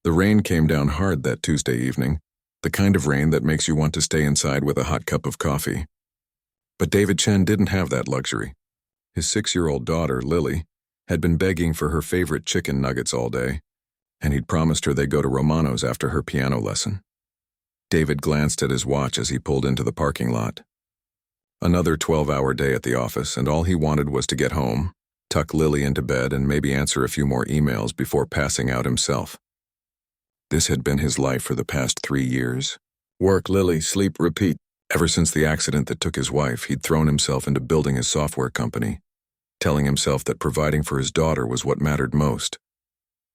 The rain came down hard that Tuesday evening, the kind of rain that makes you want to stay inside with a hot cup of coffee. But David Chen didn't have that luxury. His 6-year-old daughter, Lily, had been begging for her favorite chicken nuggets all day, and he'd promised her they'd go to Romano's after her piano lesson. David glanced at his watch as he pulled into the parking lot. Another 12-hour day at the office, and all he wanted was to get home, tuck Lily into bed, and maybe answer a few more emails before passing out himself. This had been his life for the past 3 years. Work, Lily, sleep, repeat. Ever since the accident that took his wife, he'd thrown himself into building his software company, telling himself that providing for his daughter was what mattered most.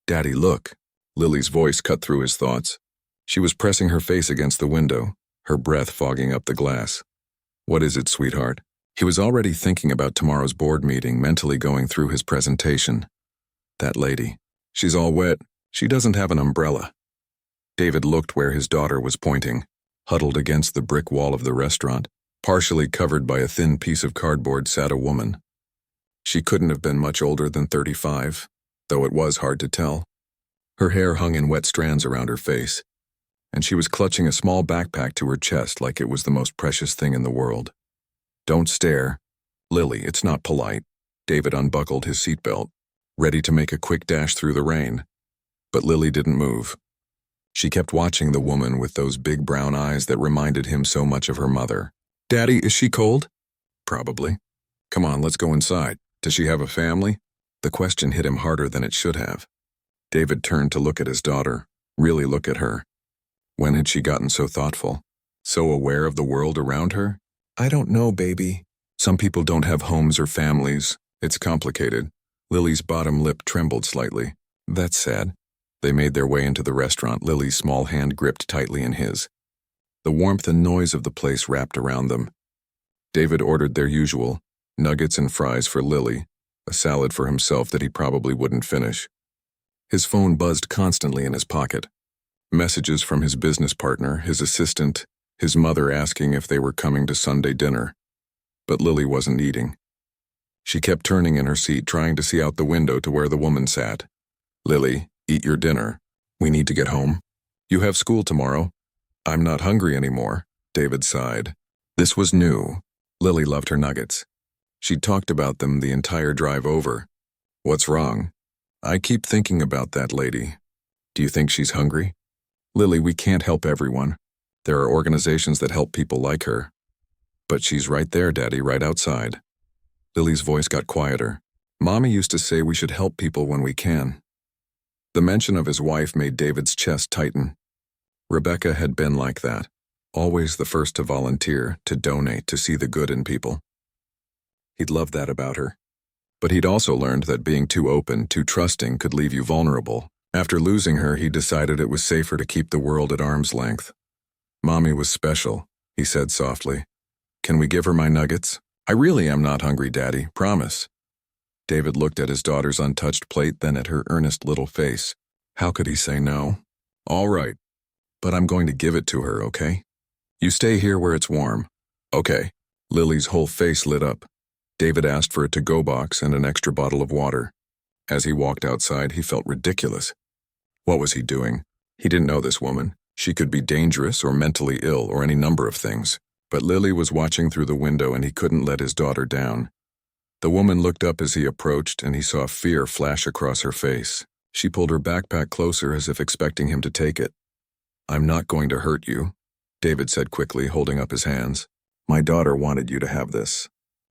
Daddy, look. Lily's voice cut through his thoughts. She was pressing her face against the window, her breath fogging up the glass. What is it, sweetheart? He was already thinking about tomorrow's board meeting, mentally going through his presentation. That lady. She's all wet. She doesn't have an umbrella. David looked where his daughter was pointing, huddled against the brick wall of the restaurant. Partially covered by a thin piece of cardboard sat a woman. She couldn't have been much older than 35, though it was hard to tell. Her hair hung in wet strands around her face, and she was clutching a small backpack to her chest like it was the most precious thing in the world. Don't stare. Lily, it's not polite. David unbuckled his seatbelt, ready to make a quick dash through the rain. But Lily didn't move. She kept watching the woman with those big brown eyes that reminded him so much of her mother. Daddy, is she cold? Probably. Come on, let's go inside. Does she have a family? The question hit him harder than it should have. David turned to look at his daughter, really look at her. When had she gotten so thoughtful? So aware of the world around her? I don't know, baby. Some people don't have homes or families. It's complicated. Lily's bottom lip trembled slightly. That's sad. They made their way into the restaurant, Lily's small hand gripped tightly in his. The warmth and noise of the place wrapped around them. David ordered their usual, nuggets and fries for Lily, a salad for himself that he probably wouldn't finish. His phone buzzed constantly in his pocket. Messages from his business partner, his assistant, his mother asking if they were coming to Sunday dinner. But Lily wasn't eating. She kept turning in her seat, trying to see out the window to where the woman sat. Lily, eat your dinner. We need to get home. You have school tomorrow. I'm not hungry anymore, David sighed. This was new. Lily loved her nuggets. She'd talked about them the entire drive over. What's wrong? I keep thinking about that lady. Do you think she's hungry? Lily, we can't help everyone. There are organizations that help people like her. But she's right there, Daddy, right outside. Lily's voice got quieter. Mommy used to say we should help people when we can. The mention of his wife made David's chest tighten. Rebecca had been like that, always the first to volunteer, to donate, to see the good in people. He'd loved that about her. But he'd also learned that being too open, too trusting could leave you vulnerable. After losing her, he decided it was safer to keep the world at arm's length. Mommy was special, he said softly. Can we give her my nuggets? I really am not hungry, Daddy, promise. David looked at his daughter's untouched plate, then at her earnest little face. How could he say no? All right, but I'm going to give it to her, okay? You stay here where it's warm. Okay. Lily's whole face lit up. David asked for a to-go box and an extra bottle of water. As he walked outside, he felt ridiculous. What was he doing? He didn't know this woman. She could be dangerous or mentally ill or any number of things. But Lily was watching through the window and he couldn't let his daughter down. The woman looked up as he approached and he saw fear flash across her face. She pulled her backpack closer as if expecting him to take it. I'm not going to hurt you, David said quickly, holding up his hands. My daughter wanted you to have this.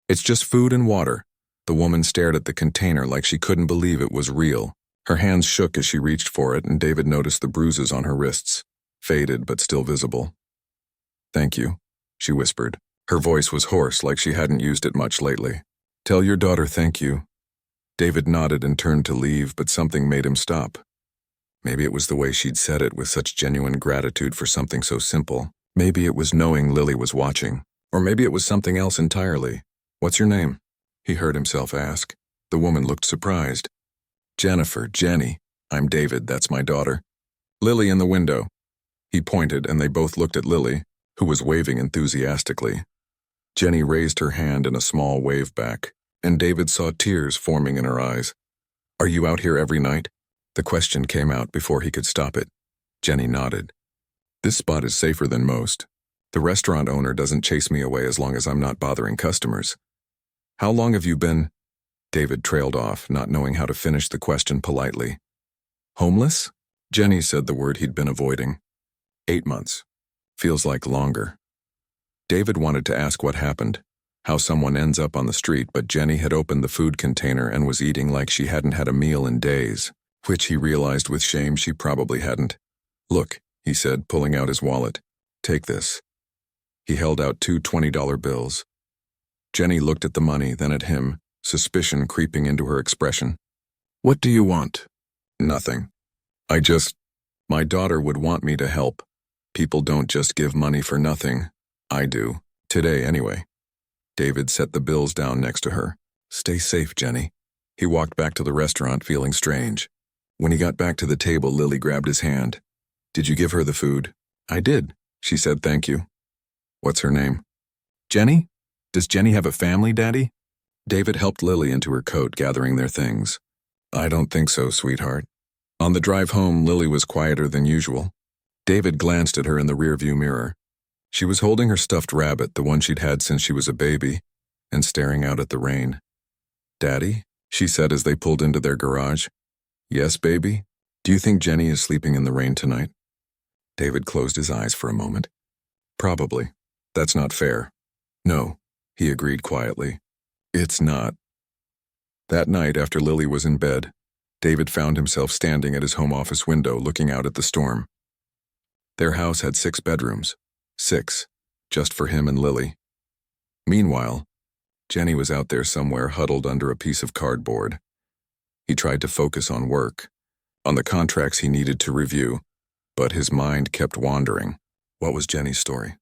It's just food and water. The woman stared at the container like she couldn't believe it was real. Her hands shook as she reached for it, and David noticed the bruises on her wrists, faded but still visible. Thank you, she whispered. Her voice was hoarse, like she hadn't used it much lately. Tell your daughter thank you. David nodded and turned to leave, but something made him stop. Maybe it was the way she'd said it with such genuine gratitude for something so simple. Maybe it was knowing Lily was watching. Or maybe it was something else entirely. What's your name? He heard himself ask. The woman looked surprised. Jennifer, Jenny. I'm David, that's my daughter. Lily in the window. He pointed and they both looked at Lily, who was waving enthusiastically. Jenny raised her hand in a small wave back, and David saw tears forming in her eyes. Are you out here every night? The question came out before he could stop it. Jenny nodded. This spot is safer than most. The restaurant owner doesn't chase me away as long as I'm not bothering customers. How long have you been? David trailed off, not knowing how to finish the question politely. Homeless? Jenny said the word he'd been avoiding. 8 months. Feels like longer. David wanted to ask what happened, how someone ends up on the street, but Jenny had opened the food container and was eating like she hadn't had a meal in days, which he realized with shame she probably hadn't. Look, he said, pulling out his wallet. Take this. He held out 2 $20 bills. Jenny looked at the money, then at him, suspicion creeping into her expression. What do you want? Nothing. My daughter would want me to help. People don't just give money for nothing. I do. Today, anyway. David set the bills down next to her. Stay safe, Jenny. He walked back to the restaurant feeling strange. When he got back to the table, Lily grabbed his hand. Did you give her the food? I did. She said thank you. What's her name? Jenny? Does Jenny have a family, Daddy? David helped Lily into her coat, gathering their things. I don't think so, sweetheart. On the drive home, Lily was quieter than usual. David glanced at her in the rearview mirror. She was holding her stuffed rabbit, the one she'd had since she was a baby, and staring out at the rain. Daddy? She said as they pulled into their garage. Yes, baby? Do you think Jenny is sleeping in the rain tonight? David closed his eyes for a moment. Probably. That's not fair. No, he agreed quietly. It's not. That night, after Lily was in bed, David found himself standing at his home office window looking out at the storm. Their house had 6 bedrooms. 6, just for him and Lily. Meanwhile, Jenny was out there somewhere huddled under a piece of cardboard. He tried to focus on work, on the contracts he needed to review, but his mind kept wandering. What was Jenny's story?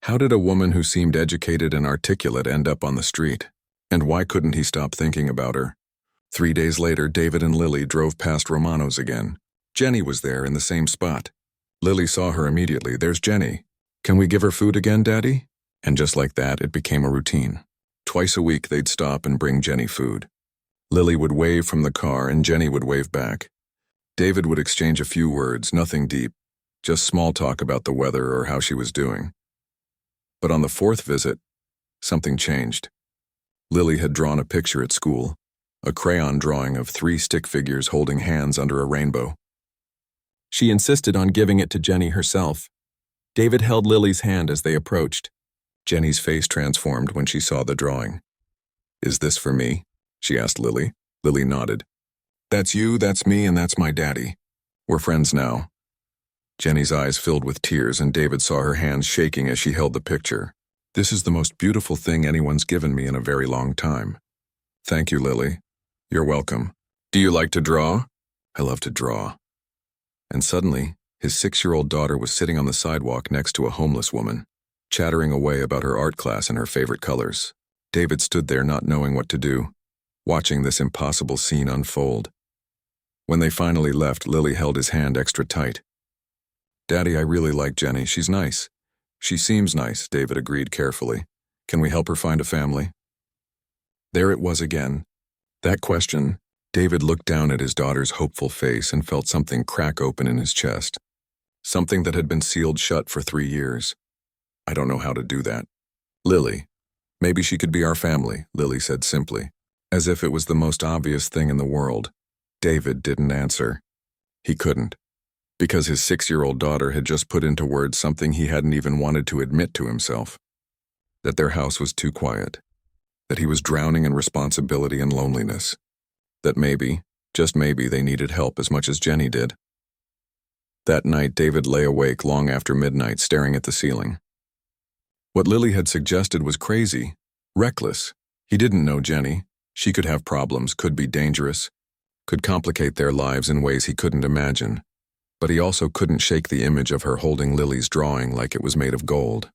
How did a woman who seemed educated and articulate end up on the street? And why couldn't he stop thinking about her? 3 days later, David and Lily drove past Romano's again. Jenny was there in the same spot. Lily saw her immediately. There's Jenny. Can we give her food again, Daddy? And just like that, it became a routine. Twice a week, they'd stop and bring Jenny food. Lily would wave from the car and Jenny would wave back. David would exchange a few words, nothing deep, just small talk about the weather or how she was doing. But on the 4th visit, something changed. Lily had drawn a picture at school, a crayon drawing of 3 stick figures holding hands under a rainbow. She insisted on giving it to Jenny herself. David held Lily's hand as they approached. Jenny's face transformed when she saw the drawing. Is this for me? She asked Lily. Lily nodded. That's you, that's me, and that's my daddy. We're friends now. Jenny's eyes filled with tears and David saw her hands shaking as she held the picture. This is the most beautiful thing anyone's given me in a very long time. Thank you, Lily. You're welcome. Do you like to draw? I love to draw. And suddenly, his 6-year-old daughter was sitting on the sidewalk next to a homeless woman, chattering away about her art class and her favorite colors. David stood there not knowing what to do, watching this impossible scene unfold. When they finally left, Lily held his hand extra tight. Daddy, I really like Jenny. She's nice. She seems nice, David agreed carefully. Can we help her find a family? There it was again. That question. David looked down at his daughter's hopeful face and felt something crack open in his chest. Something that had been sealed shut for 3 years. I don't know how to do that. Lily. Maybe she could be our family, Lily said simply, as if it was the most obvious thing in the world. David didn't answer. He couldn't, because his 6-year-old daughter had just put into words something he hadn't even wanted to admit to himself. That their house was too quiet. That he was drowning in responsibility and loneliness. That maybe, just maybe, they needed help as much as Jenny did. That night, David lay awake long after midnight, staring at the ceiling. What Lily had suggested was crazy, reckless. He didn't know Jenny. She could have problems, could be dangerous, could complicate their lives in ways he couldn't imagine. But he also couldn't shake the image of her holding Lily's drawing like it was made of gold,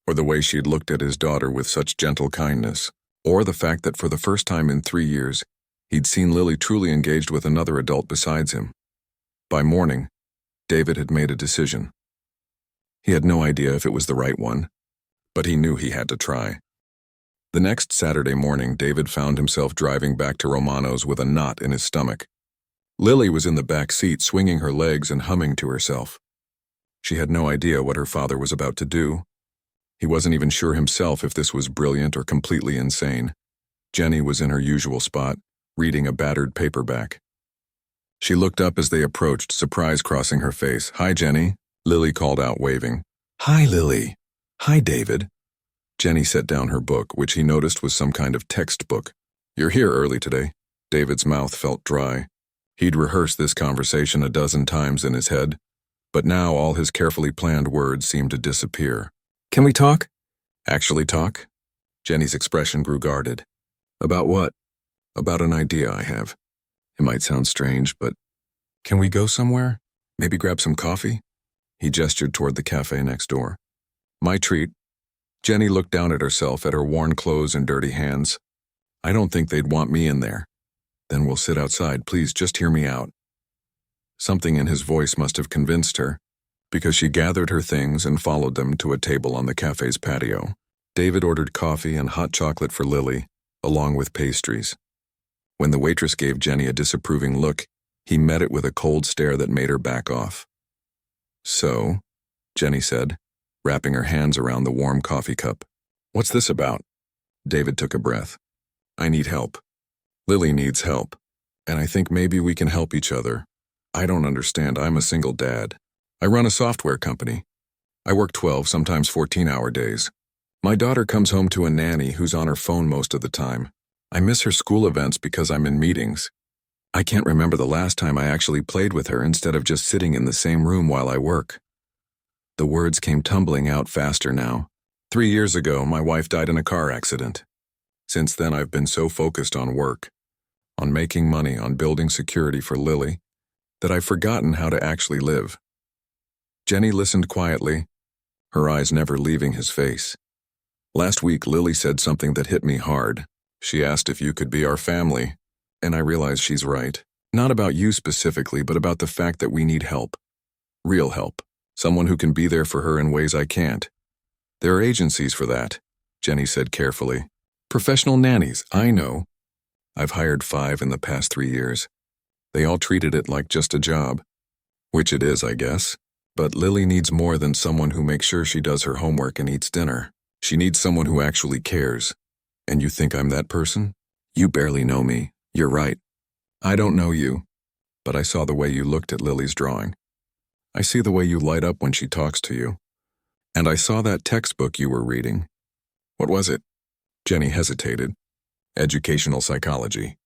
or the way she'd looked at his daughter with such gentle kindness, or the fact that for the first time in 3 years, he'd seen Lily truly engaged with another adult besides him. By morning, David had made a decision. He had no idea if it was the right one, but he knew he had to try. The next Saturday morning, David found himself driving back to Romano's with a knot in his stomach. Lily was in the back seat swinging her legs and humming to herself. She had no idea what her father was about to do. He wasn't even sure himself if this was brilliant or completely insane. Jenny was in her usual spot, reading a battered paperback. She looked up as they approached, surprise crossing her face. "Hi, Jenny," Lily called out, waving. "Hi, Lily." "Hi, David." Jenny set down her book, which he noticed was some kind of textbook. "You're here early today." David's mouth felt dry. He'd rehearsed this conversation a dozen times in his head, but now all his carefully planned words seemed to disappear. "Can we talk?" "Actually talk?" Jenny's expression grew guarded. "About what?" "About an idea I have. It might sound strange, but can we go somewhere? Maybe grab some coffee?" He gestured toward the cafe next door. "My treat." Jenny looked down at herself, at her worn clothes and dirty hands. "I don't think they'd want me in there." "Then we'll sit outside. Please, just hear me out." Something in his voice must have convinced her, because she gathered her things and followed them to a table on the cafe's patio. David ordered coffee and hot chocolate for Lily, along with pastries. When the waitress gave Jenny a disapproving look, he met it with a cold stare that made her back off. "So," Jenny said, wrapping her hands around the warm coffee cup. "What's this about?" David took a breath. "I need help. Lily needs help, and I think maybe we can help each other. I don't understand. I'm a single dad. I run a software company. I work 12, sometimes 14-hour days. My daughter comes home to a nanny who's on her phone most of the time. I miss her school events because I'm in meetings. I can't remember the last time I actually played with her instead of just sitting in the same room while I work." The words came tumbling out faster now. 3 years ago, my wife died in a car accident. Since then, I've been so focused on work, on making money, on building security for Lily, that I've forgotten how to actually live. Jenny listened quietly, her eyes never leaving his face. "Last week, Lily said something that hit me hard. She asked if you could be our family, and I realized she's right. Not about you specifically, but about the fact that we need help. Real help. Someone who can be there for her in ways I can't. There are agencies for that," Jenny said carefully. "Professional nannies, I know. I've hired 5 in the past 3 years. They all treated it like just a job. Which it is, I guess. But Lily needs more than someone who makes sure she does her homework and eats dinner. She needs someone who actually cares. And you think I'm that person? You barely know me. You're right. I don't know you. But I saw the way you looked at Lily's drawing. I see the way you light up when she talks to you. And I saw that textbook you were reading. What was it?" Jenny hesitated. "Educational psychology.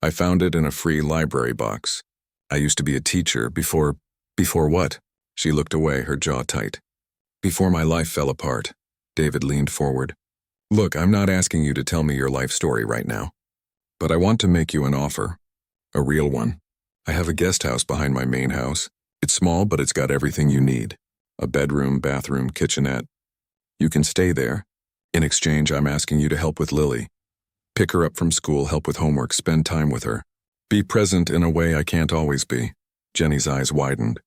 I found it in a free library box. I used to be a teacher before what?" She looked away, her jaw tight. "Before my life fell apart." David leaned forward. "Look, I'm not asking you to tell me your life story right now. But I want to make you an offer. A real one. I have a guest house behind my main house. It's small, but it's got everything you need. A bedroom, bathroom, kitchenette. You can stay there. In exchange, I'm asking you to help with Lily. Pick her up from school, help with homework, spend time with her. Be present in a way I can't always be." Jenny's eyes widened.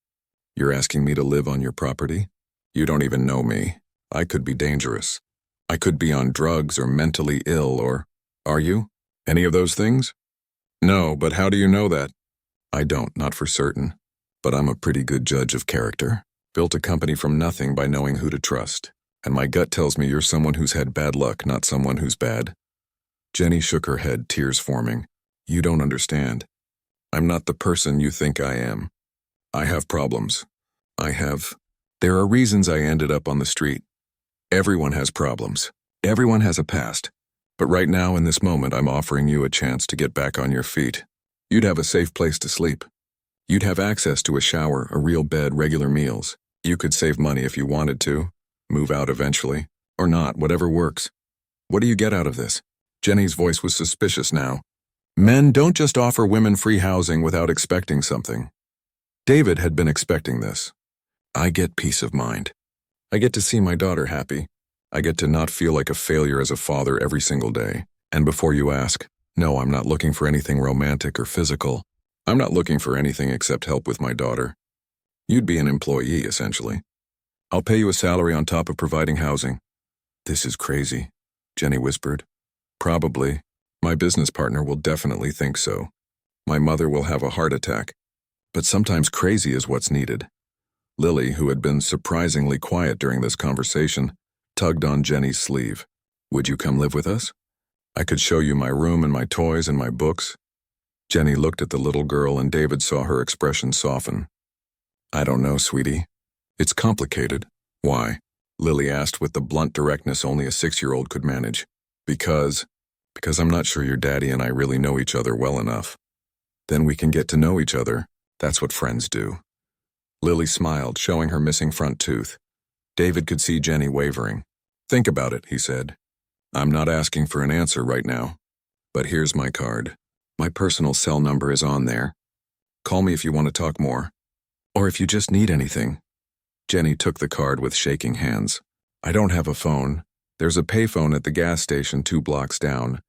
"You're asking me to live on your property? You don't even know me. I could be dangerous. I could be on drugs or mentally ill or... Are you? Any of those things?" "No, but how do you know that?" "I don't, not for certain. But I'm a pretty good judge of character. Built a company from nothing by knowing who to trust. And my gut tells me you're someone who's had bad luck, not someone who's bad." Jenny shook her head, tears forming. "You don't understand. I'm not the person you think I am. I have problems. There are reasons I ended up on the street. Everyone has problems. Everyone has a past. But right now, in this moment, I'm offering you a chance to get back on your feet. You'd have a safe place to sleep. You'd have access to a shower, a real bed, regular meals. You could save money if you wanted to, move out eventually, or not, whatever works. What do you get out of this?" Jenny's voice was suspicious now. "Men don't just offer women free housing without expecting something." David had been expecting this. "I get peace of mind. I get to see my daughter happy. I get to not feel like a failure as a father every single day. And before you ask, no, I'm not looking for anything romantic or physical. I'm not looking for anything except help with my daughter. You'd be an employee, essentially. I'll pay you a salary on top of providing housing." "This is crazy," Jenny whispered. "Probably. My business partner will definitely think so. My mother will have a heart attack. But sometimes crazy is what's needed. Lily, who had been surprisingly quiet during this conversation, tugged on Jenny's sleeve. Would you come live with us? I could show you my room and my toys and my books. Jenny looked at the little girl and David saw her expression soften. I don't know, sweetie. It's complicated. Why? Lily asked with the blunt directness only a 6-year-old could manage. Because I'm not sure your daddy and I really know each other well enough. Then we can get to know each other. That's what friends do. Lily smiled, showing her missing front tooth. David could see Jenny wavering. Think about it, he said. I'm not asking for an answer right now. But here's my card. My personal cell number is on there. Call me if you want to talk more. Or if you just need anything. Jenny took the card with shaking hands. I don't have a phone. There's a payphone at the gas station 2 blocks down.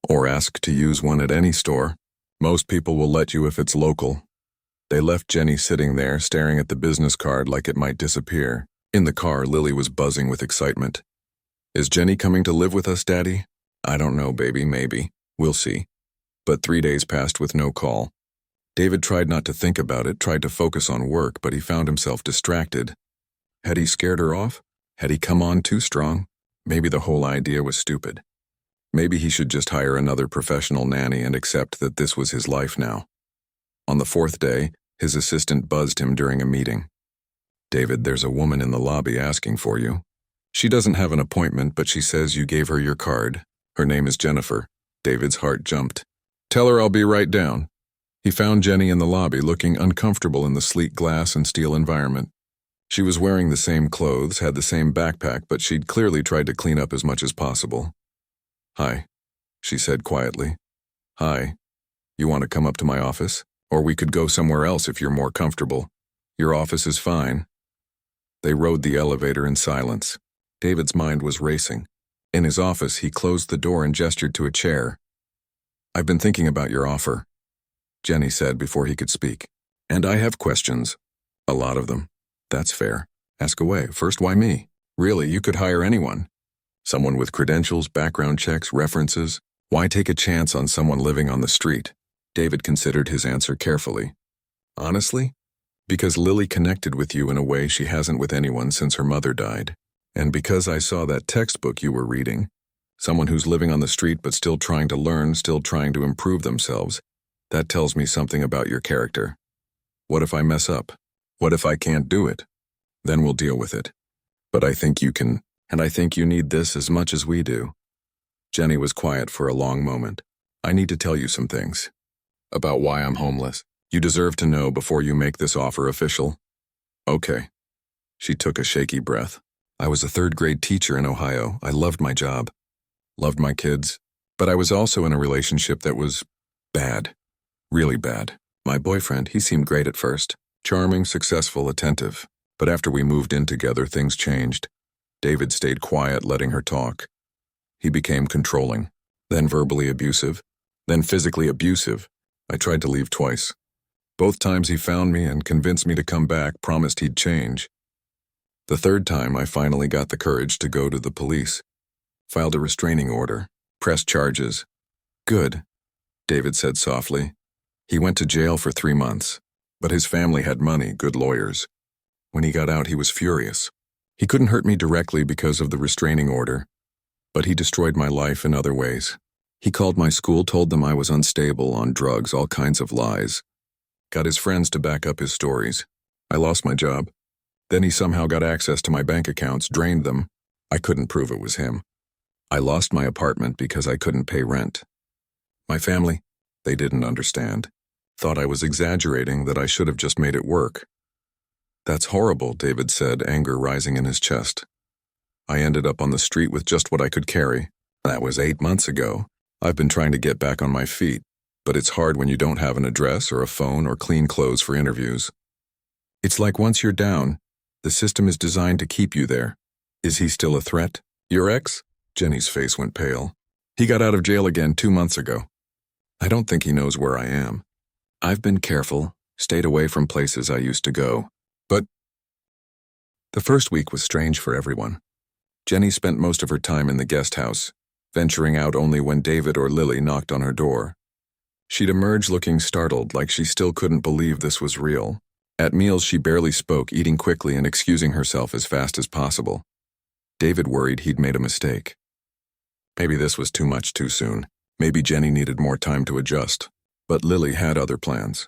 Or ask to use one at any store. Most people will let you if it's local. They left Jenny sitting there, staring at the business card like it might disappear. In the car, Lily was buzzing with excitement. Is Jenny coming to live with us, Daddy? I don't know, baby, maybe. We'll see. But 3 days passed with no call. David tried not to think about it, tried to focus on work, but he found himself distracted. Had he scared her off? Had he come on too strong? Maybe the whole idea was stupid. Maybe he should just hire another professional nanny and accept that this was his life now. On the 4th day, his assistant buzzed him during a meeting. David, there's a woman in the lobby asking for you. She doesn't have an appointment, but she says you gave her your card. Her name is Jennifer. David's heart jumped. Tell her I'll be right down. He found Jenny in the lobby, looking uncomfortable in the sleek glass and steel environment. She was wearing the same clothes, had the same backpack, but she'd clearly tried to clean up as much as possible. Hi, she said quietly. Hi. You want to come up to my office? Or we could go somewhere else if you're more comfortable. Your office is fine. They rode the elevator in silence. David's mind was racing. In his office, he closed the door and gestured to a chair. I've been thinking about your offer, Jenny said before he could speak. And I have questions. A lot of them. That's fair. Ask away. First, why me? Really, you could hire anyone. Someone with credentials, background checks, references. Why take a chance on someone living on the street? David considered his answer carefully. Honestly? Because Lily connected with you in a way she hasn't with anyone since her mother died. And because I saw that textbook you were reading, someone who's living on the street but still trying to learn, still trying to improve themselves, that tells me something about your character. What if I mess up? What if I can't do it? Then we'll deal with it. But I think you can, and I think you need this as much as we do. Jenny was quiet for a long moment. I need to tell you some things. About why I'm homeless. You deserve to know before you make this offer official. Okay. She took a shaky breath. I was a 3rd-grade teacher in Ohio. I loved my job. Loved my kids. But I was also in a relationship that was bad. Really bad. My boyfriend, he seemed great at first. Charming, successful, attentive. But after we moved in together, things changed. David stayed quiet, letting her talk. He became controlling. Then verbally abusive. Then physically abusive. I tried to leave twice. Both times he found me and convinced me to come back, promised he'd change. The 3rd time, I finally got the courage to go to the police. Filed a restraining order. Pressed charges. Good, David said softly. He went to jail for 3 months. But his family had money, good lawyers. When he got out, he was furious. He couldn't hurt me directly because of the restraining order. But he destroyed my life in other ways. He called my school, told them I was unstable, on drugs, all kinds of lies. Got his friends to back up his stories. I lost my job. Then he somehow got access to my bank accounts, drained them. I couldn't prove it was him. I lost my apartment because I couldn't pay rent. My family, they didn't understand. Thought I was exaggerating, that I should have just made it work. That's horrible, David said, anger rising in his chest. I ended up on the street with just what I could carry. That was 8 months ago. I've been trying to get back on my feet, but it's hard when you don't have an address or a phone or clean clothes for interviews. It's like once you're down, the system is designed to keep you there. Is he still a threat? Your ex? Jenny's face went pale. He got out of jail again 2 months ago. I don't think he knows where I am. I've been careful, stayed away from places I used to go. But the first week was strange for everyone. Jenny spent most of her time in the guest house, venturing out only when David or Lily knocked on her door. She'd emerge looking startled, like she still couldn't believe this was real. At meals, she barely spoke, eating quickly and excusing herself as fast as possible. David worried he'd made a mistake. Maybe this was too much too soon. Maybe Jenny needed more time to adjust. But Lily had other plans.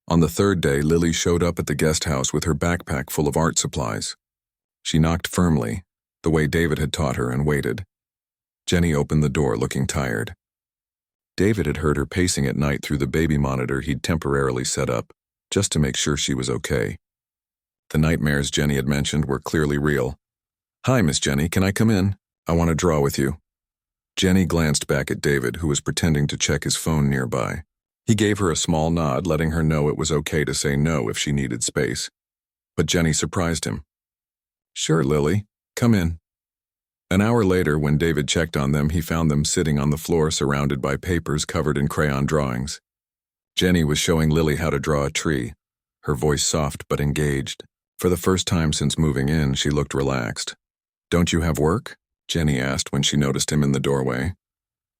On the third day, Lily showed up at the guest house with her backpack full of art supplies. She knocked firmly, the way David had taught her, and waited. Jenny opened the door, looking tired. David had heard her pacing at night through the baby monitor he'd temporarily set up, just to make sure she was okay. The nightmares Jenny had mentioned were clearly real. "Hi, Miss Jenny, can I come in? I want to draw with you." Jenny glanced back at David, who was pretending to check his phone nearby. He gave her a small nod, letting her know it was okay to say no if she needed space. But Jenny surprised him. "Sure, Lily, come in." An hour later, when David checked on them, he found them sitting on the floor surrounded by papers covered in crayon drawings. Jenny was showing Lily how to draw a tree, her voice soft but engaged. For the first time since moving in, she looked relaxed. "Don't you have work?" Jenny asked when she noticed him in the doorway.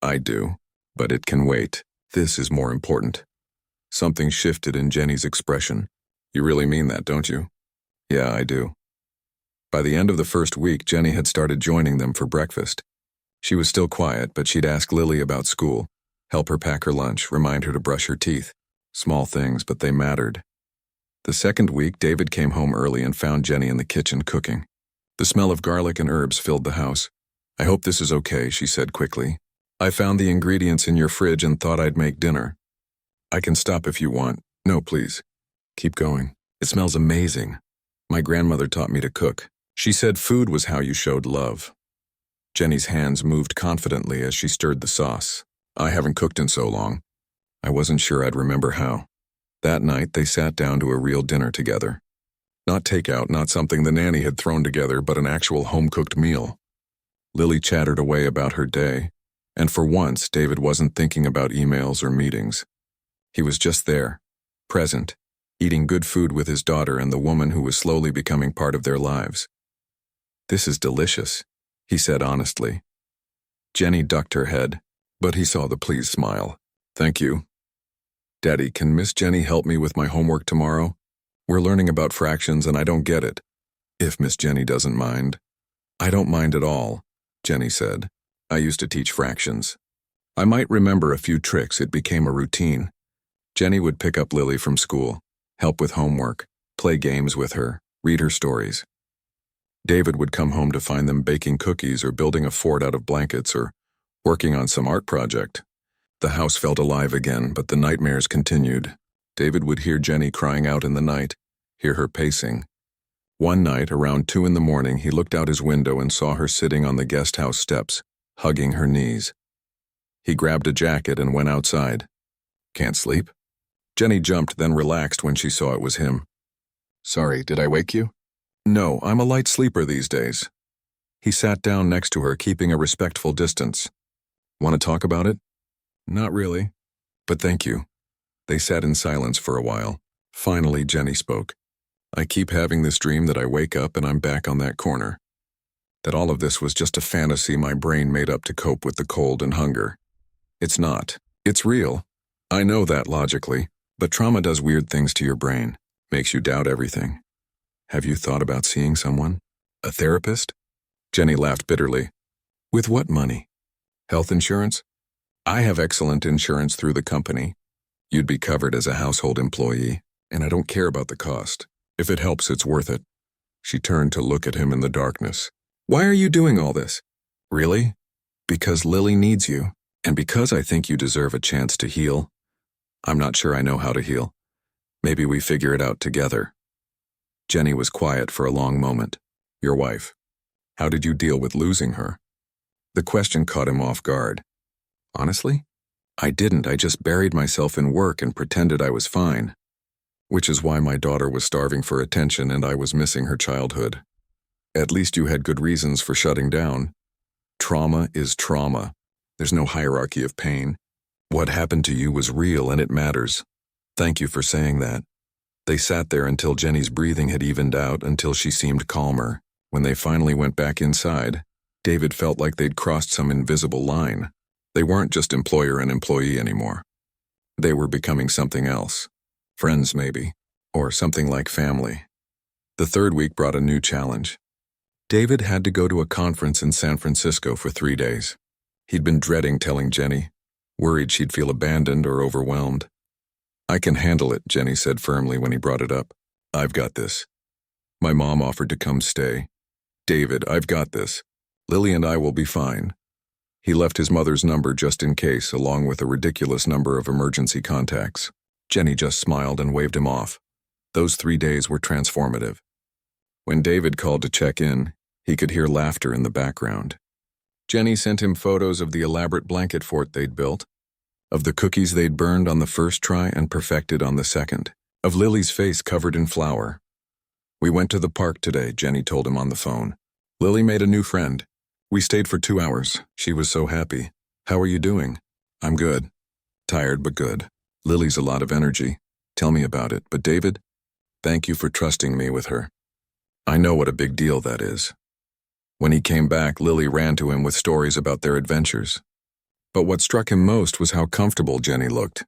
"I do, but it can wait. This is more important." Something shifted in Jenny's expression. "You really mean that, don't you?" "Yeah, I do." By the end of the first week, Jenny had started joining them for breakfast. She was still quiet, but she'd ask Lily about school, help her pack her lunch, remind her to brush her teeth. Small things, but they mattered. The second week, David came home early and found Jenny in the kitchen cooking. The smell of garlic and herbs filled the house. "I hope this is okay," she said quickly. "I found the ingredients in your fridge and thought I'd make dinner. I can stop if you want." "No, please. Keep going. It smells amazing. My grandmother taught me to cook. She said food was how you showed love." Jenny's hands moved confidently as she stirred the sauce. "I haven't cooked in so long. I wasn't sure I'd remember how." That night, they sat down to a real dinner together. Not takeout, not something the nanny had thrown together, but an actual home-cooked meal. Lily chattered away about her day, and for once, David wasn't thinking about emails or meetings. He was just there, present, eating good food with his daughter and the woman who was slowly becoming part of their lives. "This is delicious," he said honestly. Jenny ducked her head, but he saw the pleased smile. "Thank you." "Daddy, can Miss Jenny help me with my homework tomorrow? We're learning about fractions and I don't get it. If Miss Jenny doesn't mind." "I don't mind at all," Jenny said. "I used to teach fractions. I might remember a few tricks. It became a routine." Jenny would pick up Lily from school, help with homework, play games with her, read her stories. David would come home to find them baking cookies or building a fort out of blankets or working on some art project. The house felt alive again, but the nightmares continued. David would hear Jenny crying out in the night, hear her pacing. One night, around 2 a.m, he looked out his window and saw her sitting on the guest house steps, hugging her knees. He grabbed a jacket and went outside. "Can't sleep?" Jenny jumped, then relaxed when she saw it was him. "Sorry, did I wake you?" "No, I'm a light sleeper these days." He sat down next to her, keeping a respectful distance. "Want to talk about it?" "Not really, but thank you." They sat in silence for a while. Finally, Jenny spoke. "I keep having this dream that I wake up and I'm back on that corner. That all of this was just a fantasy my brain made up to cope with the cold and hunger. It's not. It's real. I know that logically, but trauma does weird things to your brain, makes you doubt everything. Have you thought about seeing someone? A therapist?" Jenny laughed bitterly. "With what money? Health insurance? I have excellent insurance through the company. You'd be covered as a household employee, and I don't care about the cost. If it helps, it's worth it." She turned to look at him in the darkness. "Why are you doing all this?" "Really? Because Lily needs you, and because I think you deserve a chance to heal. I'm not sure I know how to heal. Maybe we figure it out together." Jenny was quiet for a long moment. "Your wife. How did you deal with losing her?" The question caught him off guard. "Honestly, I didn't. I just buried myself in work and pretended I was fine. Which is why my daughter was starving for attention and I was missing her childhood. At least you had good reasons for shutting down. Trauma is trauma. There's no hierarchy of pain. What happened to you was real and it matters. Thank you for saying that." They sat there until Jenny's breathing had evened out, until she seemed calmer. When they finally went back inside, David felt like they'd crossed some invisible line. They weren't just employer and employee anymore. They were becoming something else. Friends, maybe. Or something like family. The third week brought a new challenge. David had to go to a conference in San Francisco for 3 days. He'd been dreading telling Jenny, worried she'd feel abandoned or overwhelmed. "I can handle it," Jenny said firmly when he brought it up. "I've got this. My mom offered to come stay. David, I've got this. Lily and I will be fine." He left his mother's number just in case, along with a ridiculous number of emergency contacts. Jenny just smiled and waved him off. Those 3 days were transformative. When David called to check in, he could hear laughter in the background. Jenny sent him photos of the elaborate blanket fort they'd built, of the cookies they'd burned on the first try and perfected on the second, of Lily's face covered in flour. "We went to the park today," Jenny told him on the phone. "Lily made a new friend. We stayed for 2 hours. She was so happy. How are you doing?" "I'm good. Tired, but good. Lily's a lot of energy. Tell me about it. But David, thank you for trusting me with her. I know what a big deal that is." When he came back, Lily ran to him with stories about their adventures. But what struck him most was how comfortable Jenny looked.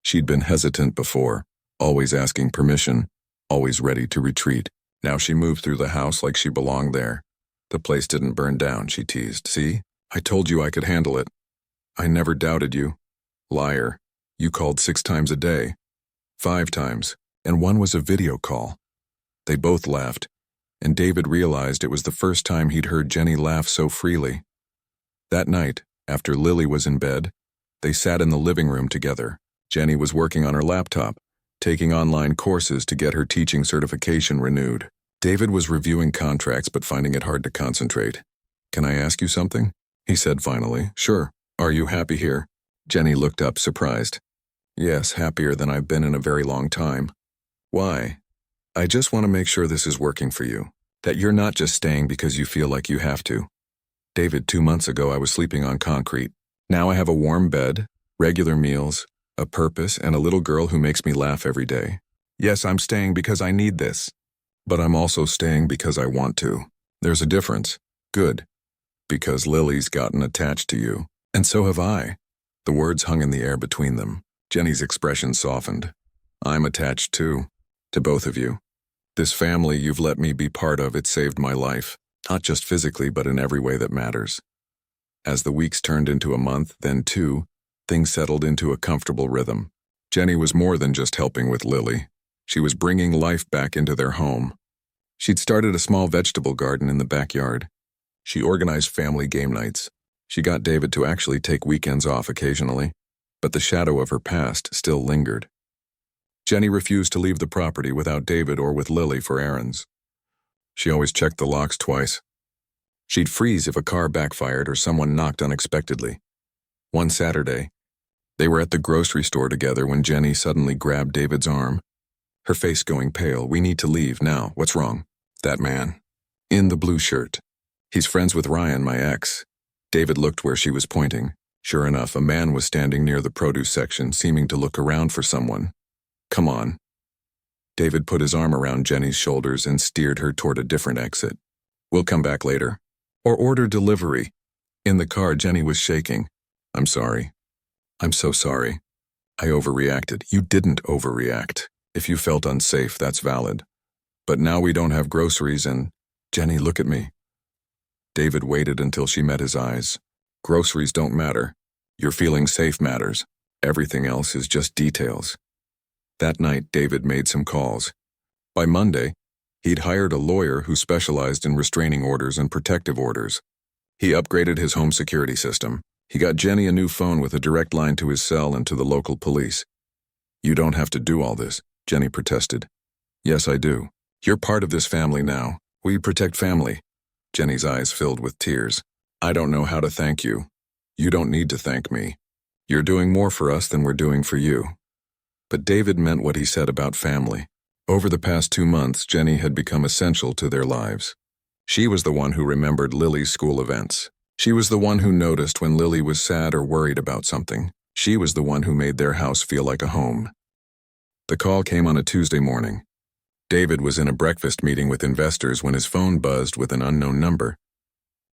She'd been hesitant before, always asking permission, always ready to retreat. Now she moved through the house like she belonged there. "The place didn't burn down," she teased. "See? I told you I could handle it. I never doubted you." "Liar. You called 6 times a day. 5 times, and one was a video call." They both laughed, and David realized it was the first time he'd heard Jenny laugh so freely. That night, after Lily was in bed, they sat in the living room together. Jenny was working on her laptop, taking online courses to get her teaching certification renewed. David was reviewing contracts but finding it hard to concentrate. "Can I ask you something?" he said finally. "Sure. Are you happy here?" Jenny looked up, surprised. "Yes, happier than I've been in a very long time." "Why?" "I just want to make sure this is working for you, that you're not just staying because you feel like you have to." "David, 2 months ago I was sleeping on concrete. Now I have a warm bed, regular meals, a purpose, and a little girl who makes me laugh every day. Yes, I'm staying because I need this. But I'm also staying because I want to. There's a difference. Good. Because Lily's gotten attached to you. And so have I." The words hung in the air between them. Jenny's expression softened. "I'm attached too. To both of you. This family you've let me be part of, it saved my life. Not just physically, but in every way that matters." As the weeks turned into a month, then 2, things settled into a comfortable rhythm. Jenny was more than just helping with Lily. She was bringing life back into their home. She'd started a small vegetable garden in the backyard. She organized family game nights. She got David to actually take weekends off occasionally, but the shadow of her past still lingered. Jenny refused to leave the property without David or with Lily for errands. She always checked the locks twice. She'd freeze if a car backfired or someone knocked unexpectedly. One Saturday, they were at the grocery store together when Jenny suddenly grabbed David's arm, her face going pale. "We need to leave now. What's wrong?" "That man. In the blue shirt. He's friends with Ryan, my ex." David looked where she was pointing. Sure enough, a man was standing near the produce section, seeming to look around for someone. "Come on." David put his arm around Jenny's shoulders and steered her toward a different exit. "We'll come back later. Or order delivery." In the car, Jenny was shaking. "I'm sorry. I'm so sorry. I overreacted." "You didn't overreact. If you felt unsafe, that's valid. But now we don't have groceries and—" "Jenny, look at me." David waited until she met his eyes. "Groceries don't matter. Your feeling safe matters. Everything else is just details." That night, David made some calls. By Monday, he'd hired a lawyer who specialized in restraining orders and protective orders. He upgraded his home security system. He got Jenny a new phone with a direct line to his cell and to the local police. "You don't have to do all this," Jenny protested. "Yes, I do. You're part of this family now. We protect family." Jenny's eyes filled with tears. "I don't know how to thank you. You don't need to thank me. You're doing more for us than we're doing for you." But David meant what he said about family. Over the past 2 months, Jenny had become essential to their lives. She was the one who remembered Lily's school events. She was the one who noticed when Lily was sad or worried about something. She was the one who made their house feel like a home. The call came on a Tuesday morning. David was in a breakfast meeting with investors when his phone buzzed with an unknown number.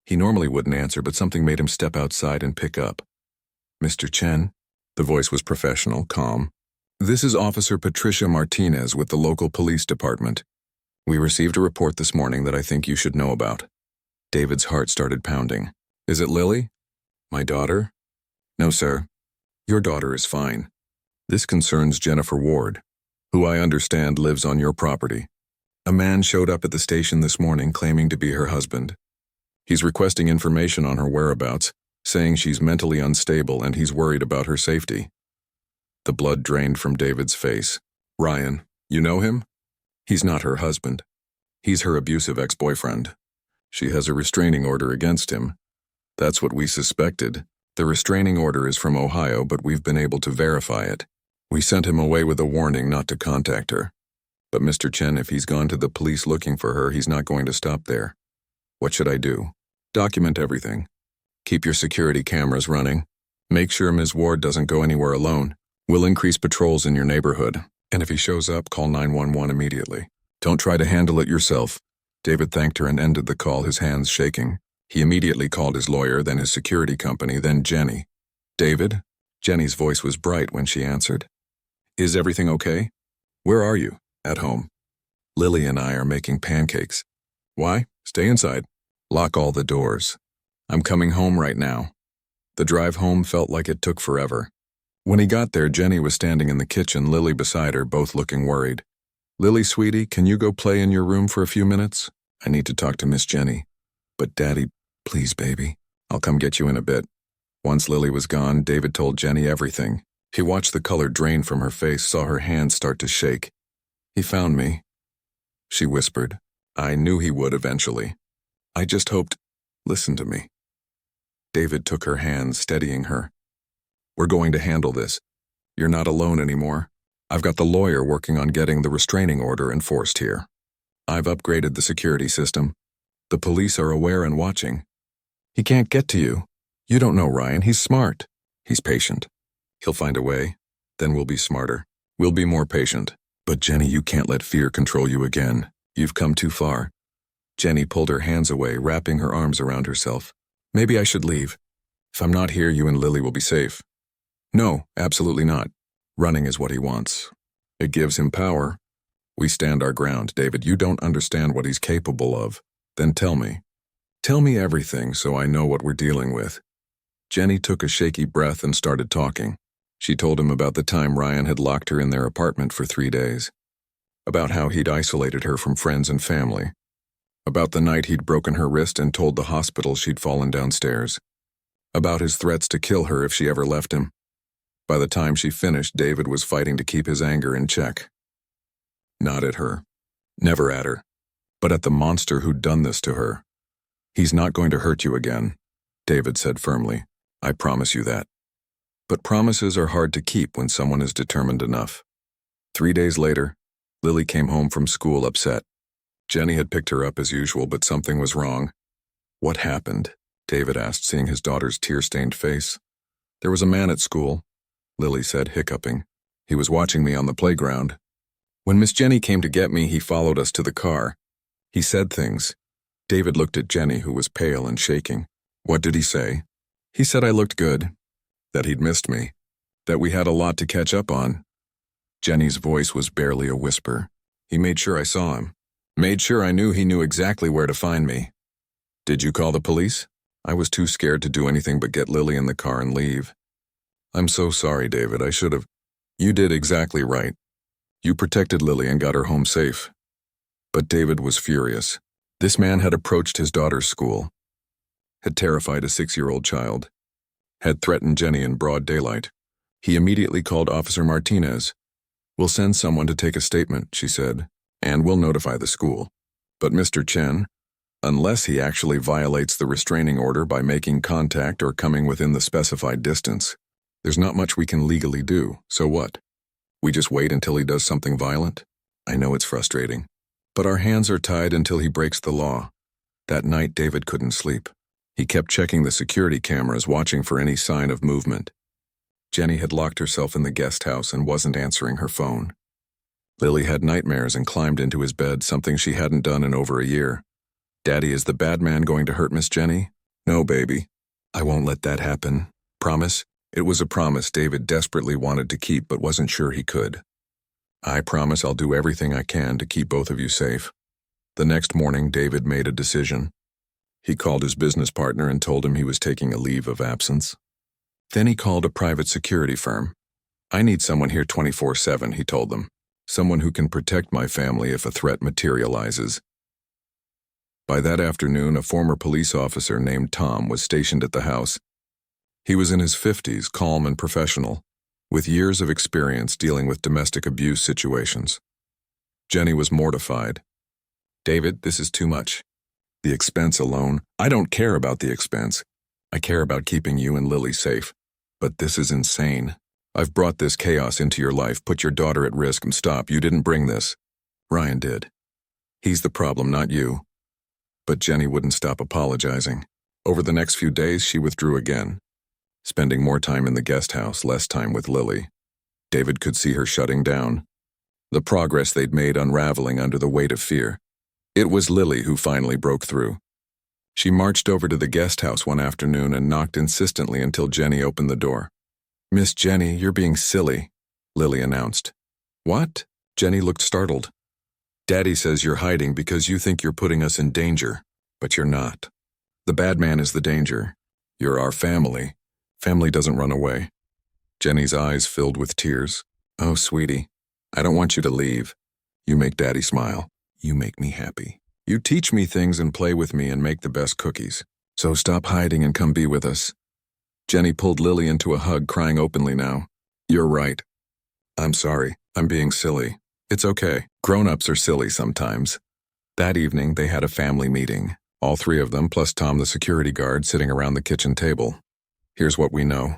He normally wouldn't answer, but something made him step outside and pick up. "Mr. Chen?" The voice was professional, calm. "This is Officer Patricia Martinez with the local police department. We received a report this morning that I think you should know about." David's heart started pounding. "Is it Lily? My daughter?" "No, sir. Your daughter is fine. This concerns Jennifer Ward, who I understand lives on your property. A man showed up at the station this morning claiming to be her husband. He's requesting information on her whereabouts, saying she's mentally unstable and he's worried about her safety." The blood drained from David's face. "Ryan, you know him? He's not her husband. He's her abusive ex-boyfriend. She has a restraining order against him. That's what we suspected. The restraining order is from Ohio, but we've been able to verify it. We sent him away with a warning not to contact her. But Mr. Chen, if he's gone to the police looking for her, he's not going to stop there. What should I do? Document everything. Keep your security cameras running. Make sure Ms. Ward doesn't go anywhere alone. We'll increase patrols in your neighborhood. And if he shows up, call 911 immediately. Don't try to handle it yourself." David thanked her and ended the call, his hands shaking. He immediately called his lawyer, then his security company, then Jenny. "David?" Jenny's voice was bright when she answered. "Is everything okay? Where are you?" "At home. Lily and I are making pancakes." "Why? Stay inside. Lock all the doors. I'm coming home right now." The drive home felt like it took forever. When he got there, Jenny was standing in the kitchen, Lily beside her, both looking worried. "Lily, sweetie, can you go play in your room for a few minutes? I need to talk to Miss Jenny." "But Daddy, please, baby. I'll come get you in a bit." Once Lily was gone, David told Jenny everything. He watched the color drain from her face, saw her hands start to shake. "He found me," she whispered. "I knew he would eventually. I just hoped. Listen to me." David took her hand, steadying her. "We're going to handle this. You're not alone anymore. I've got the lawyer working on getting the restraining order enforced here. I've upgraded the security system. The police are aware and watching. He can't get to you. You don't know Ryan. He's smart. He's patient. He'll find a way. Then we'll be smarter. We'll be more patient. But Jenny, you can't let fear control you again. You've come too far." Jenny pulled her hands away, wrapping her arms around herself. "Maybe I should leave. If I'm not here, you and Lily will be safe." "No, absolutely not. Running is what he wants. It gives him power. We stand our ground. David, you don't understand what he's capable of. Then tell me. Tell me everything so I know what we're dealing with." Jenny took a shaky breath and started talking. She told him about the time Ryan had locked her in their apartment for 3 days. About how he'd isolated her from friends and family. About the night he'd broken her wrist and told the hospital she'd fallen downstairs. About his threats to kill her if she ever left him. By the time she finished, David was fighting to keep his anger in check. Not at her. Never at her. But at the monster who'd done this to her. "He's not going to hurt you again," David said firmly. "I promise you that." But promises are hard to keep when someone is determined enough. 3 days later, Lily came home from school upset. Jenny had picked her up as usual, but something was wrong. "What happened?" David asked, seeing his daughter's tear-stained face. "There was a man at school," Lily said, hiccuping. "He was watching me on the playground. When Miss Jenny came to get me, he followed us to the car. He said things." David looked at Jenny, who was pale and shaking. "What did he say?" "He said I looked good. That he'd missed me. That we had a lot to catch up on." Jenny's voice was barely a whisper. "He made sure I saw him. Made sure I knew he knew exactly where to find me." "Did you call the police?" "I was too scared to do anything but get Lily in the car and leave." "I'm so sorry, David. I should have." "You did exactly right. You protected Lily and got her home safe." But David was furious. This man had approached his daughter's school, had terrified a 6-year-old child, had threatened Jenny in broad daylight. He immediately called Officer Martinez. "We'll send someone to take a statement," she said, "and we'll notify the school. But Mr. Chen, unless he actually violates the restraining order by making contact or coming within the specified distance, there's not much we can legally do. So what? We just wait until he does something violent? I know it's frustrating, but our hands are tied until he breaks the law." That night, David couldn't sleep. He kept checking the security cameras, watching for any sign of movement. Jenny had locked herself in the guest house and wasn't answering her phone. Lily had nightmares and climbed into his bed, something she hadn't done in over a year. "Daddy, is the bad man going to hurt Miss Jenny?" "No, baby. I won't let that happen. Promise?" It was a promise David desperately wanted to keep but wasn't sure he could. "I promise I'll do everything I can to keep both of you safe." The next morning, David made a decision. He called his business partner and told him he was taking a leave of absence. Then he called a private security firm. "I need someone here 24/7, he told them. "Someone who can protect my family if a threat materializes." By that afternoon, a former police officer named Tom was stationed at the house. He was in his 50s, calm and professional, with years of experience dealing with domestic abuse situations. Jenny was mortified. "David, this is too much. The expense alone, I don't care about the expense. I care about keeping you and Lily safe. But this is insane. I've brought this chaos into your life, put your daughter at risk, and stop. You didn't bring this. Ryan did. He's the problem, not you." But Jenny wouldn't stop apologizing. Over the next few days, she withdrew again, spending more time in the guest house, less time with Lily. David could see her shutting down, the progress they'd made unraveling under the weight of fear. It was Lily who finally broke through. She marched over to the guest house one afternoon and knocked insistently until Jenny opened the door. "Miss Jenny, you're being silly," Lily announced. "What?" Jenny looked startled. "Daddy says you're hiding because you think you're putting us in danger, but you're not. The bad man is the danger. You're our family. Family doesn't run away." Jenny's eyes filled with tears. "Oh, sweetie, I don't want you to leave. You make Daddy smile. You make me happy. You teach me things and play with me and make the best cookies. So stop hiding and come be with us." Jenny pulled Lily into a hug, crying openly now. "You're right. I'm sorry. I'm being silly. It's okay. Grown-ups are silly sometimes." That evening, they had a family meeting. All three of them, plus Tom the security guard, sitting around the kitchen table. "Here's what we know,"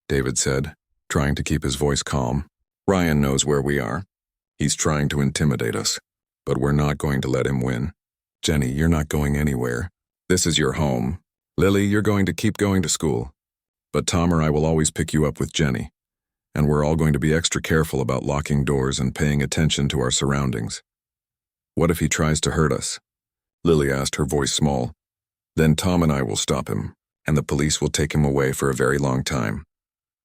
David said, trying to keep his voice calm. "Ryan knows where we are. He's trying to intimidate us, but we're not going to let him win. Jenny, you're not going anywhere. This is your home. Lily, you're going to keep going to school. But Tom or I will always pick you up with Jenny, and we're all going to be extra careful about locking doors and paying attention to our surroundings." "What if he tries to hurt us?" Lily asked, her voice small. "Then Tom and I will stop him, and the police will take him away for a very long time."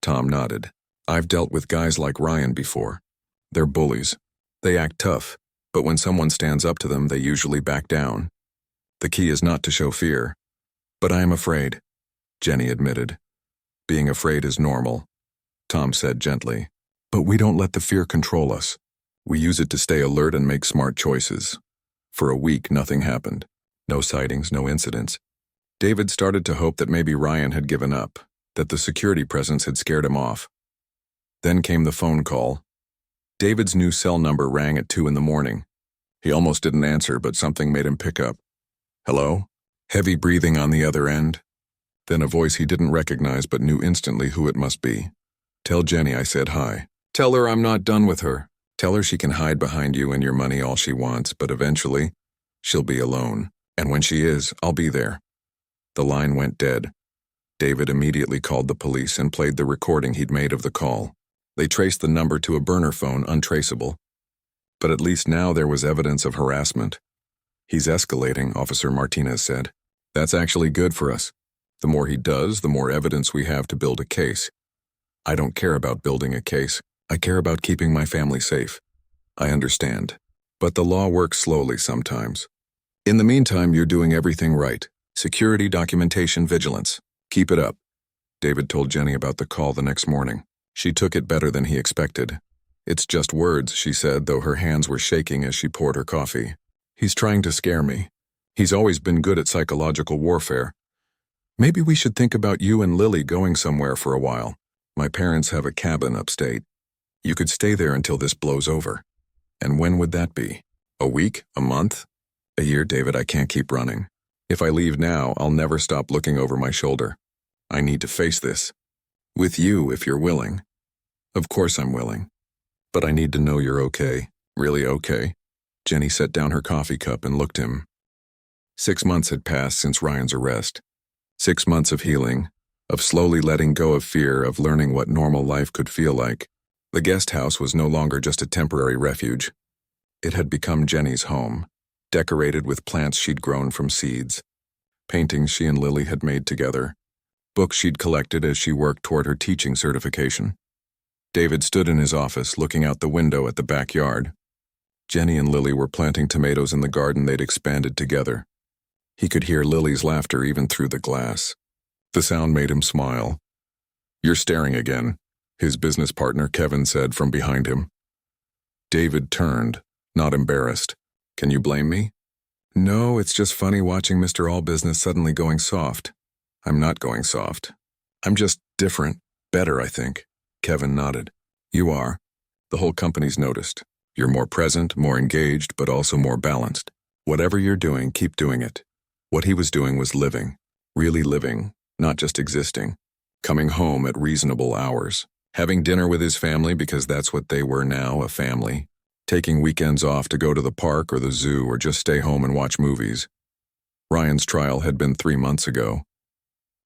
Tom nodded. "I've dealt with guys like Ryan before. They're bullies. They act tough, but when someone stands up to them, they usually back down. The key is not to show fear." "But I am afraid," Jenny admitted. "Being afraid is normal," Tom said gently. "But we don't let the fear control us. We use it to stay alert and make smart choices." For a week, nothing happened. No sightings, no incidents. David started to hope that maybe Ryan had given up, that the security presence had scared him off. Then came the phone call. David's new cell number rang at 2 in the morning. He almost didn't answer, but something made him pick up. "Hello?" Heavy breathing on the other end. Then a voice he didn't recognize but knew instantly who it must be. "Tell Jenny I said hi. Tell her I'm not done with her. Tell her she can hide behind you and your money all she wants, but eventually, she'll be alone. And when she is, I'll be there." The line went dead. David immediately called the police and played the recording he'd made of the call. They traced the number to a burner phone, untraceable. But at least now there was evidence of harassment. "He's escalating," Officer Martinez said. "That's actually good for us. The more he does, the more evidence we have to build a case. I don't care about building a case. I care about keeping my family safe." "I understand. But the law works slowly sometimes. In the meantime, you're doing everything right. Security, documentation, vigilance. Keep it up." David told Jenny about the call the next morning. She took it better than he expected. "It's just words," she said, though her hands were shaking as she poured her coffee. "He's trying to scare me. He's always been good at psychological warfare. Maybe we should think about you and Lily going somewhere for a while. My parents have a cabin upstate. You could stay there until this blows over." "And when would that be? A week? A month? A year, David? I can't keep running. If I leave now, I'll never stop looking over my shoulder. I need to face this. With you, if you're willing." "Of course I'm willing. But I need to know you're okay. Really okay." Jenny set down her coffee cup and looked him. 6 months had passed since Ryan's arrest. 6 months of healing, of slowly letting go of fear, of learning what normal life could feel like. The guest house was no longer just a temporary refuge. It had become Jenny's home, decorated with plants she'd grown from seeds, paintings she and Lily had made together, books she'd collected as she worked toward her teaching certification. David stood in his office, looking out the window at the backyard. Jenny and Lily were planting tomatoes in the garden they'd expanded together. He could hear Lily's laughter even through the glass. The sound made him smile. "You're staring again," his business partner Kevin said from behind him. David turned, not embarrassed. "Can you blame me?" "No, it's just funny watching Mr. All-Business suddenly going soft." "I'm not going soft. I'm just different, better, I think." Kevin nodded. "You are. The whole company's noticed. You're more present, more engaged, but also more balanced. Whatever you're doing, keep doing it." What he was doing was living, really living, not just existing. Coming home at reasonable hours. Having dinner with his family because that's what they were now, a family. Taking weekends off to go to the park or the zoo or just stay home and watch movies. Ryan's trial had been 3 months ago.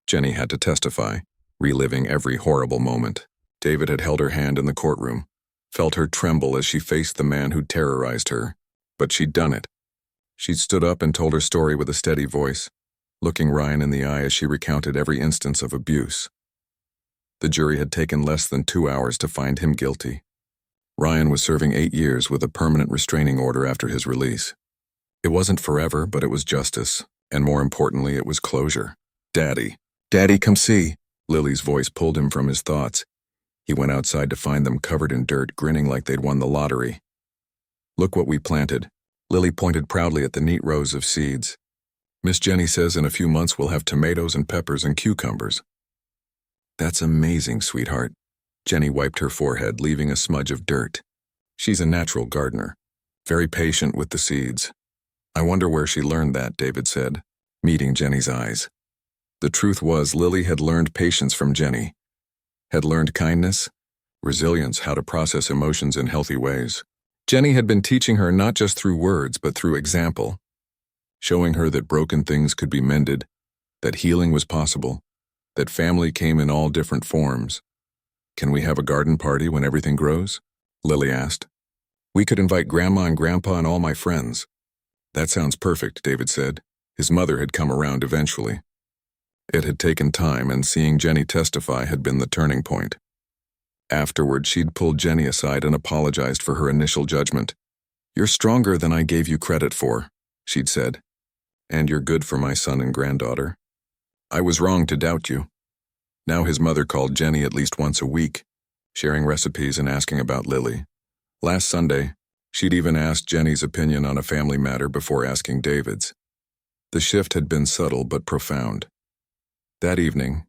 Jenny had to testify, reliving every horrible moment. David had held her hand in the courtroom, felt her tremble as she faced the man who'd terrorized her. But she'd done it. She'd stood up and told her story with a steady voice, looking Ryan in the eye as she recounted every instance of abuse. The jury had taken less than 2 hours to find him guilty. Ryan was serving 8 years with a permanent restraining order after his release. It wasn't forever, but it was justice, and more importantly, it was closure. "Daddy. Daddy, come see." Lily's voice pulled him from his thoughts. He went outside to find them covered in dirt, grinning like they'd won the lottery. "Look what we planted." Lily pointed proudly at the neat rows of seeds. "Miss Jenny says in a few months we'll have tomatoes and peppers and cucumbers." "That's amazing, sweetheart." Jenny wiped her forehead, leaving a smudge of dirt. She's a natural gardener, very patient with the seeds. "I wonder where she learned that," David said, meeting Jenny's eyes. The truth was, Lily had learned patience from Jenny, had learned kindness, resilience, how to process emotions in healthy ways. Jenny had been teaching her not just through words, but through example, showing her that broken things could be mended, that healing was possible, that family came in all different forms. "Can we have a garden party when everything grows?" Lily asked. "We could invite Grandma and Grandpa and all my friends." "That sounds perfect," David said. His mother had come around eventually. It had taken time, and seeing Jenny testify had been the turning point. Afterward, she'd pulled Jenny aside and apologized for her initial judgment. "You're stronger than I gave you credit for," she'd said. "And you're good for my son and granddaughter. I was wrong to doubt you." Now his mother called Jenny at least once a week, sharing recipes and asking about Lily. Last Sunday, she'd even asked Jenny's opinion on a family matter before asking David's. The shift had been subtle but profound. That evening,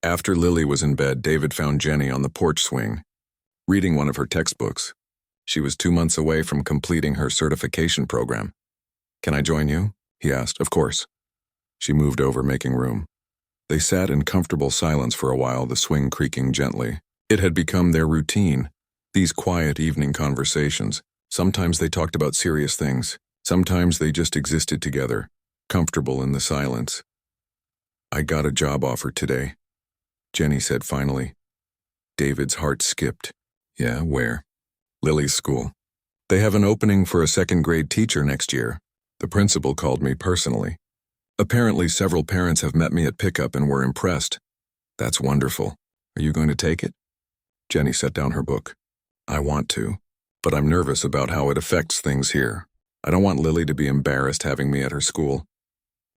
after Lily was in bed, David found Jenny on the porch swing, reading one of her textbooks. She was 2 months away from completing her certification program. "Can I join you?" he asked. "Of course." She moved over, making room. They sat in comfortable silence for a while, the swing creaking gently. It had become their routine, these quiet evening conversations. Sometimes they talked about serious things. Sometimes they just existed together, comfortable in the silence. "I got a job offer today," Jenny said finally. David's heart skipped. "Yeah, where?" "Lily's school. They have an opening for a second-grade teacher next year. The principal called me personally. Apparently several parents have met me at pickup and were impressed." "That's wonderful. Are you going to take it?" Jenny set down her book. "I want to, but I'm nervous about how it affects things here. I don't want Lily to be embarrassed having me at her school.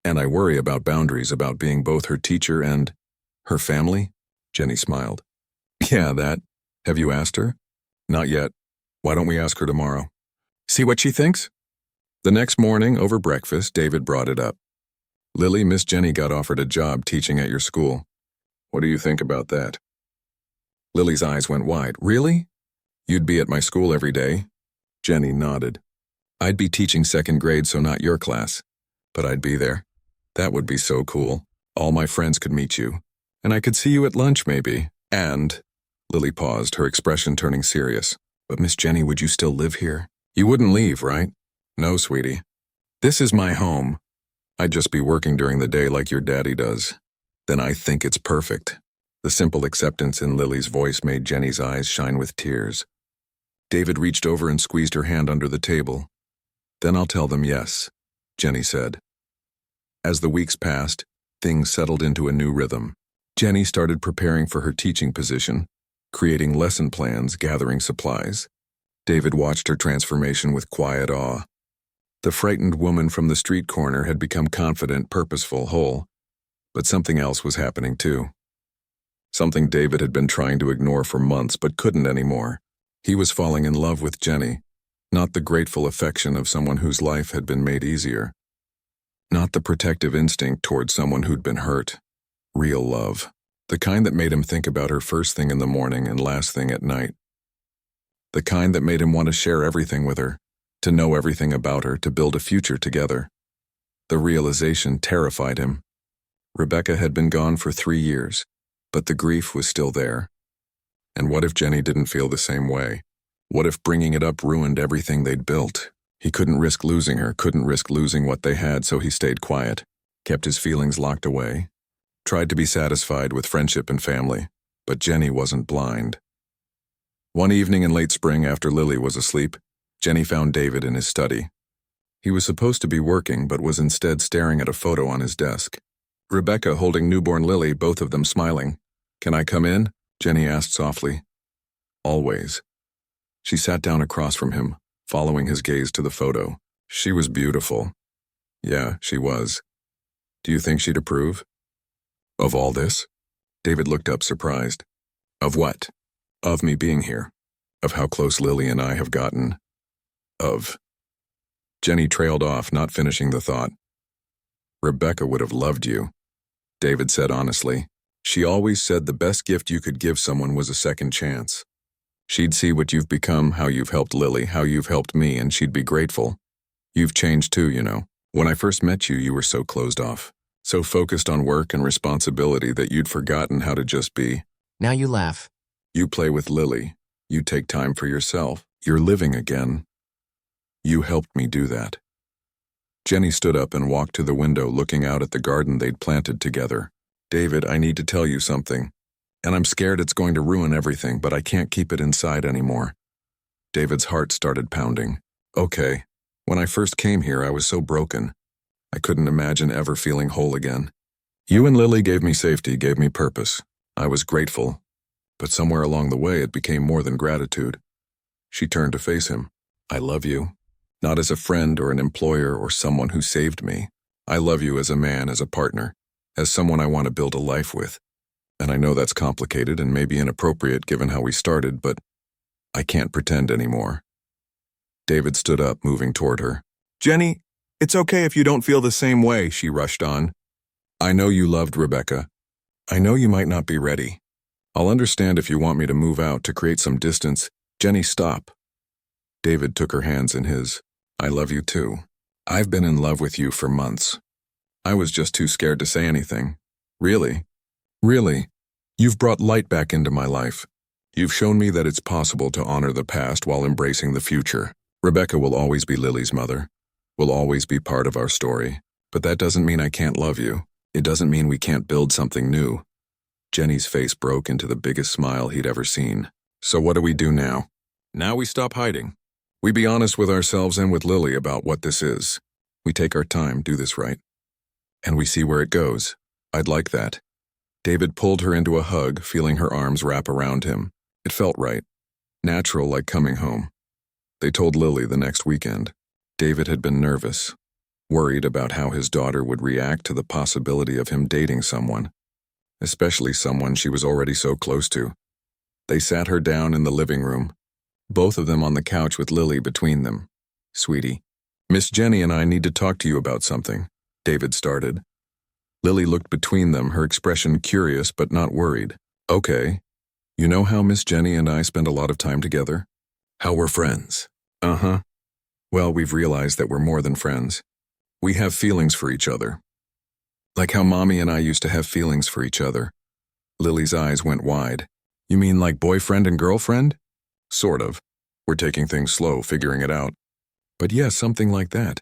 And I worry about boundaries, about being both her teacher and her family." Jenny smiled. "Yeah, that. Have you asked her?" "Not yet. Why don't we ask her tomorrow? See what she thinks?" The next morning, over breakfast, David brought it up. "Lily, Miss Jenny got offered a job teaching at your school. What do you think about that?" Lily's eyes went wide. "Really? You'd be at my school every day?" Jenny nodded. "I'd be teaching second grade, so not your class. But I'd be there. That would be so cool. All my friends could meet you. And I could see you at lunch, maybe. And..." Lily paused, her expression turning serious. "But Miss Jenny, would you still live here? You wouldn't leave, right?" "No, sweetie. This is my home. I'd just be working during the day like your daddy does." "Then I think it's perfect." The simple acceptance in Lily's voice made Jenny's eyes shine with tears. David reached over and squeezed her hand under the table. "Then I'll tell them yes," Jenny said. As the weeks passed, things settled into a new rhythm. Jenny started preparing for her teaching position, creating lesson plans, gathering supplies. David watched her transformation with quiet awe. The frightened woman from the street corner had become confident, purposeful, whole. But something else was happening too. Something David had been trying to ignore for months but couldn't anymore. He was falling in love with Jenny, not the grateful affection of someone whose life had been made easier. Not the protective instinct towards someone who'd been hurt. Real love. The kind that made him think about her first thing in the morning and last thing at night. The kind that made him want to share everything with her, to know everything about her, to build a future together. The realization terrified him. Rebecca had been gone for 3 years, but the grief was still there. And what if Jenny didn't feel the same way? What if bringing it up ruined everything they'd built? He couldn't risk losing her, couldn't risk losing what they had, so he stayed quiet, kept his feelings locked away, tried to be satisfied with friendship and family, but Jenny wasn't blind. One evening in late spring after Lily was asleep, Jenny found David in his study. He was supposed to be working, but was instead staring at a photo on his desk. Rebecca holding newborn Lily, both of them smiling. "Can I come in?" Jenny asked softly. "Always." She sat down across from him, following his gaze to the photo. She was beautiful. Yeah, she was. Do you think she'd approve? Of all this? David looked up surprised. Of what? Of me being here. Of how close Lily and I have gotten. Of. Jenny trailed off, not finishing the thought. Rebecca would have loved you, David said honestly. She always said the best gift you could give someone was a second chance. She'd see what you've become, how you've helped Lily, how you've helped me, and she'd be grateful. You've changed too, you know. When I first met you, you were so closed off, so focused on work and responsibility that you'd forgotten how to just be. Now you laugh. You play with Lily. You take time for yourself. You're living again. You helped me do that. Jenny stood up and walked to the window, looking out at the garden they'd planted together. David, I need to tell you something. And I'm scared it's going to ruin everything, but I can't keep it inside anymore. David's heart started pounding. Okay. When I first came here, I was so broken. I couldn't imagine ever feeling whole again. You and Lily gave me safety, gave me purpose. I was grateful. But somewhere along the way, it became more than gratitude. She turned to face him. I love you. Not as a friend or an employer or someone who saved me. I love you as a man, as a partner, as someone I want to build a life with. And I know that's complicated and maybe inappropriate given how we started, but I can't pretend anymore. David stood up, moving toward her. Jenny, it's okay if you don't feel the same way, she rushed on. I know you loved Rebecca. I know you might not be ready. I'll understand if you want me to move out to create some distance. Jenny, stop. David took her hands in his. I love you too. I've been in love with you for months. I was just too scared to say anything. Really? Really? You've brought light back into my life. You've shown me that it's possible to honor the past while embracing the future. Rebecca will always be Lily's mother, will always be part of our story. But that doesn't mean I can't love you. It doesn't mean we can't build something new. Jenny's face broke into the biggest smile he'd ever seen. So what do we do now? Now we stop hiding. We be honest with ourselves and with Lily about what this is. We take our time, do this right. And we see where it goes. I'd like that. David pulled her into a hug, feeling her arms wrap around him. It felt right. Natural, like coming home. They told Lily the next weekend. David had been nervous, worried about how his daughter would react to the possibility of him dating someone, especially someone she was already so close to. They sat her down in the living room, both of them on the couch with Lily between them. Sweetie, Miss Jenny and I need to talk to you about something, David started. Lily looked between them, her expression curious but not worried. Okay. You know how Miss Jenny and I spend a lot of time together? How we're friends. Uh-huh. Well, we've realized that we're more than friends. We have feelings for each other. Like how Mommy and I used to have feelings for each other. Lily's eyes went wide. You mean like boyfriend and girlfriend? Sort of. We're taking things slow, figuring it out. But yes, something like that.